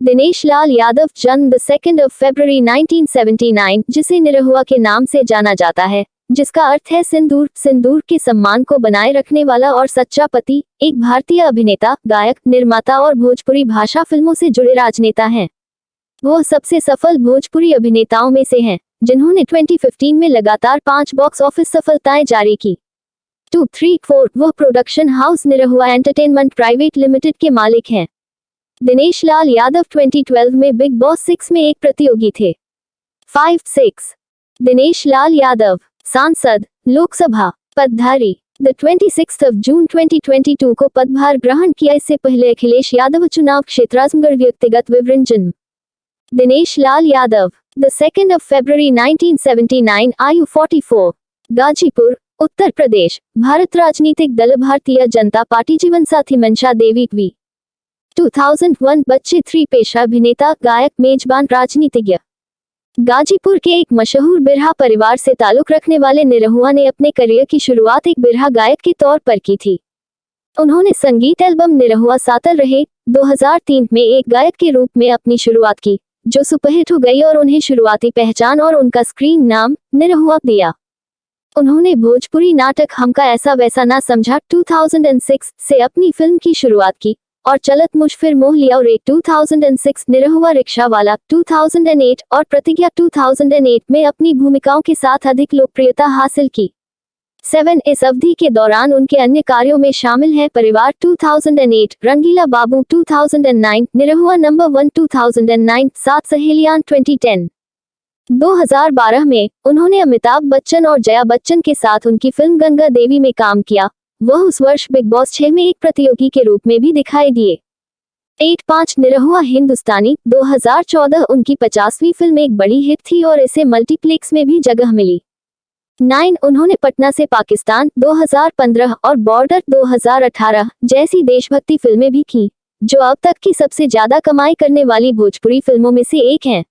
दिनेश लाल यादव जन्म 2 फरवरी 1979, जिसे निरहुआ के नाम से जाना जाता है, जिसका अर्थ है सिंदूर। सिंदूर के सम्मान को बनाए रखने वाला और सच्चा पति, एक भारतीय अभिनेता, गायक, निर्माता और भोजपुरी भाषा फिल्मों से जुड़े राजनेता हैं। वो सबसे सफल भोजपुरी अभिनेताओं में से हैं, जिन्होंने 2015 में लगातार 5 बॉक्स ऑफिस सफलताएं जारी की। 2, 3, 4 वह production house Nirahua entertainment private limited के मालिक हैं। दिनेश लाल यादव 2012 में बिग बॉस 6 में एक प्रतियोगी थे। 5, 6 दिनेश लाल यादव सांसद, लोकसभा पदधारी। 26 जून 2022 को पदभार ग्रहण किया। इससे पहले अखिलेश यादव चुनाव क्षेत्र आजमगढ़। व्यक्तिगत विवरण। जन्म दिनेश लाल यादव 2 फरवरी 1979, आयु 44, गाजीपुर, उत्तर प्रदेश, भारत। राजनीतिक दल भारतीय जनता पार्टी। जीवन साथी मंशा देवी वी 2001, बच्चे 3 पेशा अभिनेता, गायक, मेजबान, राजनीतिज्ञ। गाजीपुर के एक मशहूर बिरहा परिवार से ताल्लुक रखने वाले निरहुआ ने अपने करियर की शुरुआत एक बिरहा गायक के तौर पर की थी। उन्होंने संगीत एल्बम निरहुआ सातर रहे 2003 में एक गायक के रूप में अपनी शुरुआत की, जो सुपरहिट हो गई और उन्हें शुरुआती पहचान और उनका स्क्रीन नाम निरहुआ दिया। उन्होंने भोजपुरी नाटक हमका ऐसा वैसा ना समझा 2006 से अपनी फिल्म की शुरुआत की और चलत मुझ फिर मोह लिया और 2006, निरहुआ रिक्शा वाला 2008 और प्रतिज्ञा 2008 में अपनी भूमिकाओं के साथ अधिक लोकप्रियता हासिल की। 7 इस अवधि के दौरान उनके अन्य कार्यों में शामिल हैं परिवार 2008, रंगीला बाबू 2009, निरहुआ नंबर 1 2009, 7 सहेलियां 2010। 2012 में उन्होंने अमिताभ बच्चन और जया बच्चन के साथ उनकी फिल्म गंगा देवी में काम किया। वह उस वर्ष बिग बॉस 6 में एक प्रतियोगी के रूप में भी दिखाई दिए। 8, निरहुआ हिंदुस्तानी 2014 उनकी 50वीं फिल्म एक बड़ी हिट थी और इसे मल्टीप्लेक्स में भी जगह मिली। 9 उन्होंने पटना से पाकिस्तान 2015 और बॉर्डर 2018 जैसी देशभक्ति फिल्में भी की, जो अब तक की सबसे ज्यादा कमाई करने वाली भोजपुरी फिल्मों में से एक हैं।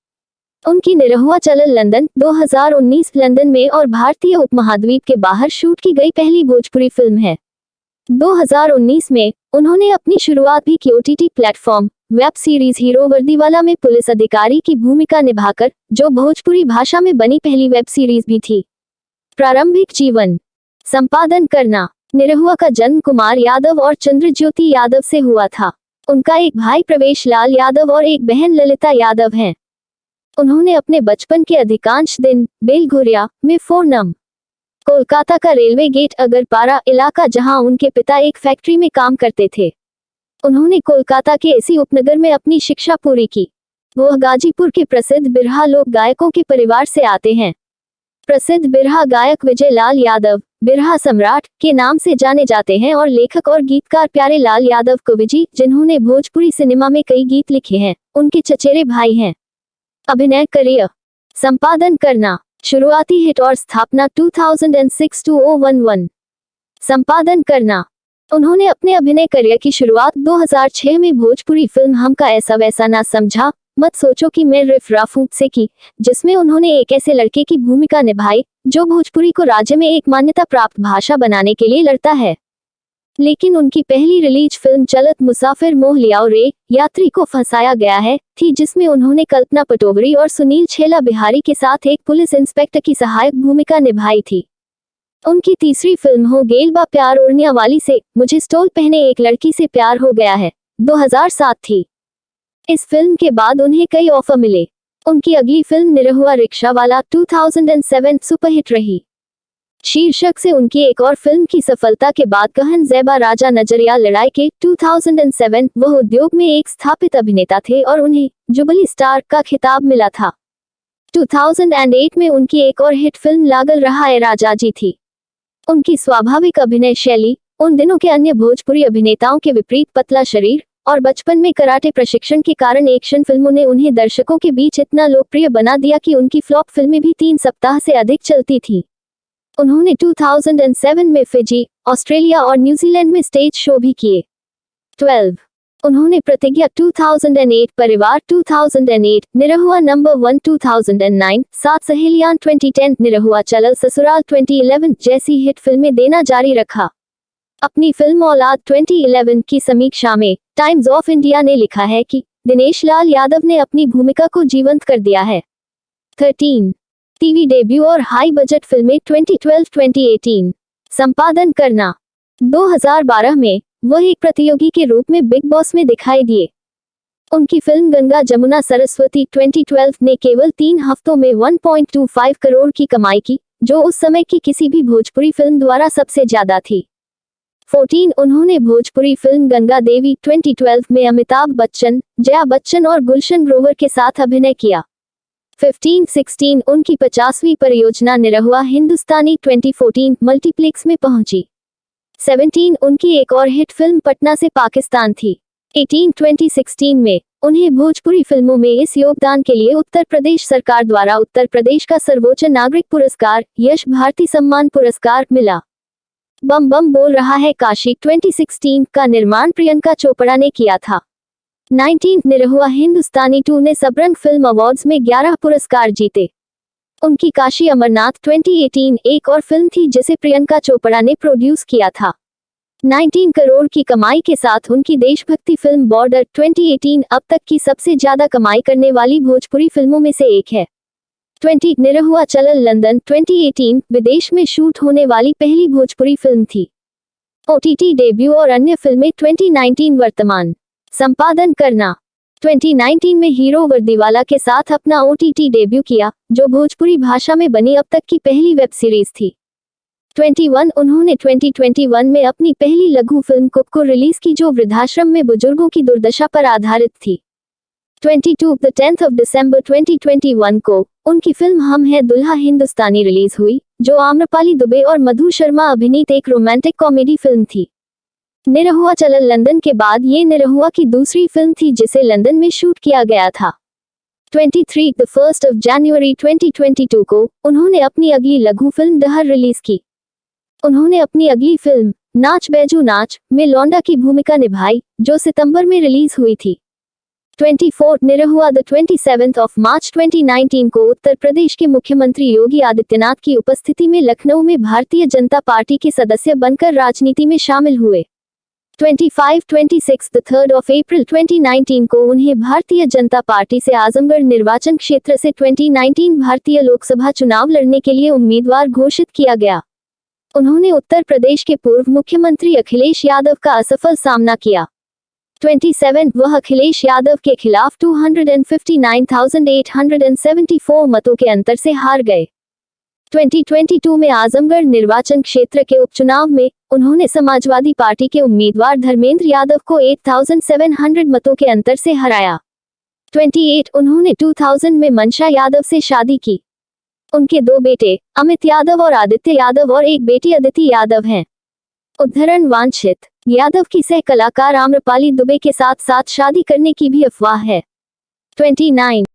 उनकी निरहुआ चलल लंदन 2019 लंदन में और भारतीय उपमहाद्वीप के बाहर शूट की गई पहली भोजपुरी फिल्म है। 2019 में उन्होंने अपनी शुरुआत भी की OTT platform web series Hero Wardiwala में पुलिस अधिकारी की भूमिका निभाकर, जो भोजपुरी भाषा में बनी पहली वेब सीरीज भी थी। प्रारंभिक जीवन। संपादन करना। निरहुआ का जन्म कुमार यादव और चंद्रज्योति यादव से हुआ था। उनका एक भाई प्रवेश लाल यादव और एक बहन ललिता यादव हैं। उन्होंने अपने बचपन के अधिकांश दिन बेलघुरिया में 4 नम. कोलकाता का रेलवे गेट अगरपारा इलाका, जहां उनके पिता एक फैक्ट्री में काम करते थे। उन्होंने कोलकाता के इसी उपनगर में अपनी शिक्षा पूरी की। वह गाजीपुर के प्रसिद्ध बिरहा लोक गायकों के परिवार से आते हैं। प्रसिद्ध बिरहा गायक विजय लाल यादव, बिरहा सम्राट के नाम से जाने जाते हैं और लेखक और गीतकार प्यारे लाल यादव कविजी, जिन्होंने भोजपुरी सिनेमा में कई गीत लिखे हैं, उनके चचेरे भाई हैं। अभिनय करियर। संपादन करना। शुरुआती हिट और स्थापना 2006-2011। संपादन करना। उन्होंने अपने अभिनय करियर की शुरुआत 2006 में भोजपुरी फिल्म हमका ऐसा वैसा ना समझा मत सोचो कि मैं रिफ राफू से की, जिसमें उन्होंने एक ऐसे लड़के की भूमिका निभाई जो भोजपुरी को राज्य में एक मान्यता प्राप्त भाषा बनाने के लिए लड़ता है। लेकिन उनकी पहली रिलीज फिल्म चलत मुसाफिर मोह लिया और रे यात्री को फंसाया गया है थी, जिसमें उन्होंने कल्पना पटोवरी और सुनील छेला बिहारी के साथ एक पुलिस इंस्पेक्टर की सहायक भूमिका निभाई थी। उनकी तीसरी फिल्म हो गेल बा प्यार ओढ़निया वाली से मुझे स्टोल पहने एक लड़की से प्यार हो गया है 2007 थी। इस फिल्म के बाद उन्हें कई ऑफर मिले। उनकी अगली फिल्म निरहुआ रिक्शा वाला 2007 सुपरहिट रही। शीर्षक से उनकी एक और फिल्म की सफलता के बाद कहन ज़ैबा राजा नजरिया लड़ाई के 2007 वह उद्योग में एक स्थापित अभिनेता थे और उन्हें जुबली स्टार का खिताब मिला था। 2008 में उनकी एक और हिट फिल्म लागल रहा है राजाजी थी। उनकी स्वाभाविक अभिनय शैली, उन दिनों के अन्य भोजपुरी अभिनेताओं के विपरीत पतला शरीर और बचपन में कराटे प्रशिक्षण के कारण एक्शन फिल्मों ने उन्हें दर्शकों के बीच इतना लोकप्रिय बना दिया कि उनकी फ्लॉप फिल्में भी 3 सप्ताह से अधिक चलती थी। उन्होंने 2007 में फिजी, ऑस्ट्रेलिया और न्यूजीलैंड में स्टेज शो भी किए। 12 उन्होंने प्रतिज्ञा 2008, परिवार 2008, निरहुआ नंबर 1 2009, 7 सहेलियां 2010, निरहुआ चलल ससुराल 2011 जैसी हिट फिल्में देना जारी रखा। अपनी फिल्म औलाद 2011 की समीक्षा में टाइम्स ऑफ इंडिया ने लिखा है कि दिनेश लाल यादव ने अपनी भूमिका को जीवंत कर दिया है। 13 टीवी डेब्यू और हाई बजट फिल्में 2012-2018। संपादन करना। 2012 में वह एक प्रतियोगी के रूप में बिग बॉस में दिखाई दिए। उनकी फिल्म गंगा जमुना सरस्वती 2012 ने केवल 3 हफ्तों में 1.25 करोड़ की कमाई की, जो उस समय की किसी भी भोजपुरी फिल्म द्वारा सबसे ज्यादा थी। 14 उन्होंने भोजपुरी फिल्म गंगा देवी 2012 में अमिताभ बच्चन, जया बच्चन और गुलशन ग्रोवर के साथ अभिनय किया। 15-16 उनकी 50वीं परियोजना निरहुआ हिंदुस्तानी 2014 मल्टीप्लेक्स में पहुंची। 17 उनकी एक और हिट फिल्म पटना से पाकिस्तान थी। 18 2016 में उन्हें भोजपुरी फिल्मों में इस योगदान के लिए उत्तर प्रदेश सरकार द्वारा उत्तर प्रदेश का सर्वोच्च नागरिक पुरस्कार यश भारती सम्मान पुरस्कार मिला। बम बम बोल रहा है काशी 2016 का निर्माण प्रियंका चोपड़ा ने किया था। 19 निरहुआ हिंदुस्तानी 2 ने सबरंग फिल्म अवार्ड्स में 11 पुरस्कार जीते। उनकी काशी अमरनाथ 2018 एक और फिल्म थी जिसे प्रियंका चोपड़ा ने प्रोड्यूस किया था। 19 करोड़ की कमाई के साथ उनकी देशभक्ति फिल्म बॉर्डर 2018 अब तक की सबसे ज्यादा कमाई करने वाली भोजपुरी फिल्मों में से एक है। 20 निरहुआ चलल लंदन 2018 विदेश में शूट होने वाली पहली भोजपुरी फिल्म थी। ओटीटी डेब्यू और अन्य फिल्में 2019 वर्तमान। संपादन करना। 2019 में हीरो वर्दीवाला के साथ अपना ओटीटी डेब्यू किया, जो भोजपुरी भाषा में बनी अब तक की पहली वेब सीरीज थी। 21 उन्होंने 2021 में अपनी पहली लघु फिल्म कुक को रिलीज की, जो वृद्धाश्रम में बुजुर्गों की दुर्दशा पर आधारित थी। 22 द 10th of December 2021 को उनकी फिल्म हम हैं दुल्हा हिंदुस्तानी रिलीज हुई, जो आम्रपाली दुबे और मधु शर्मा अभिनीत एक रोमांटिक कॉमेडी फिल्म थी। निरहुआ चलल लंदन के बाद ये निरहुआ की दूसरी फिल्म थी जिसे लंदन में शूट किया गया था। 23 द 1st of January 2022 को उन्होंने अपनी अगली लघु फिल्म डहर रिलीज की। उन्होंने अपनी अगली फिल्म नाच बैजू नाच में लौंडा की भूमिका निभाई, जो सितंबर में रिलीज हुई थी। 24 Nirahua the 27th of March 2019 को उत्तर प्रदेश के मुख्यमंत्री योगी आदित्यनाथ की उपस्थिति में लखनऊ में भारतीय जनता पार्टी के सदस्य बनकर राजनीति में शामिल हुए। 25-26 द 3rd of April 2019 को उन्हें भारतीय जनता पार्टी से आजमगढ़ निर्वाचन क्षेत्र से 2019 भारतीय लोकसभा चुनाव लड़ने के लिए उम्मीदवार घोषित किया गया। उन्होंने उत्तर प्रदेश के पूर्व मुख्यमंत्री अखिलेश यादव का असफल सामना किया। 27 वह अखिलेश यादव के खिलाफ 259,874 मतों के अंतर से हार गए। 2022 में आजमगढ़ निर्वाचन क्षेत्र के उपचुनाव में उन्होंने समाजवादी पार्टी के उम्मीदवार धर्मेंद्र यादव को 8,700 मतों के अंतर से हराया। 28 उन्होंने 2000 में मंशा यादव से शादी की। उनके 2 बेटे अमित यादव और आदित्य यादव और एक बेटी अदिति यादव हैं। उद्धरण वांछित। यादव की सह कलाकार आम्रपाली दुबे के साथ शादी करने की भी अफवाह है। 29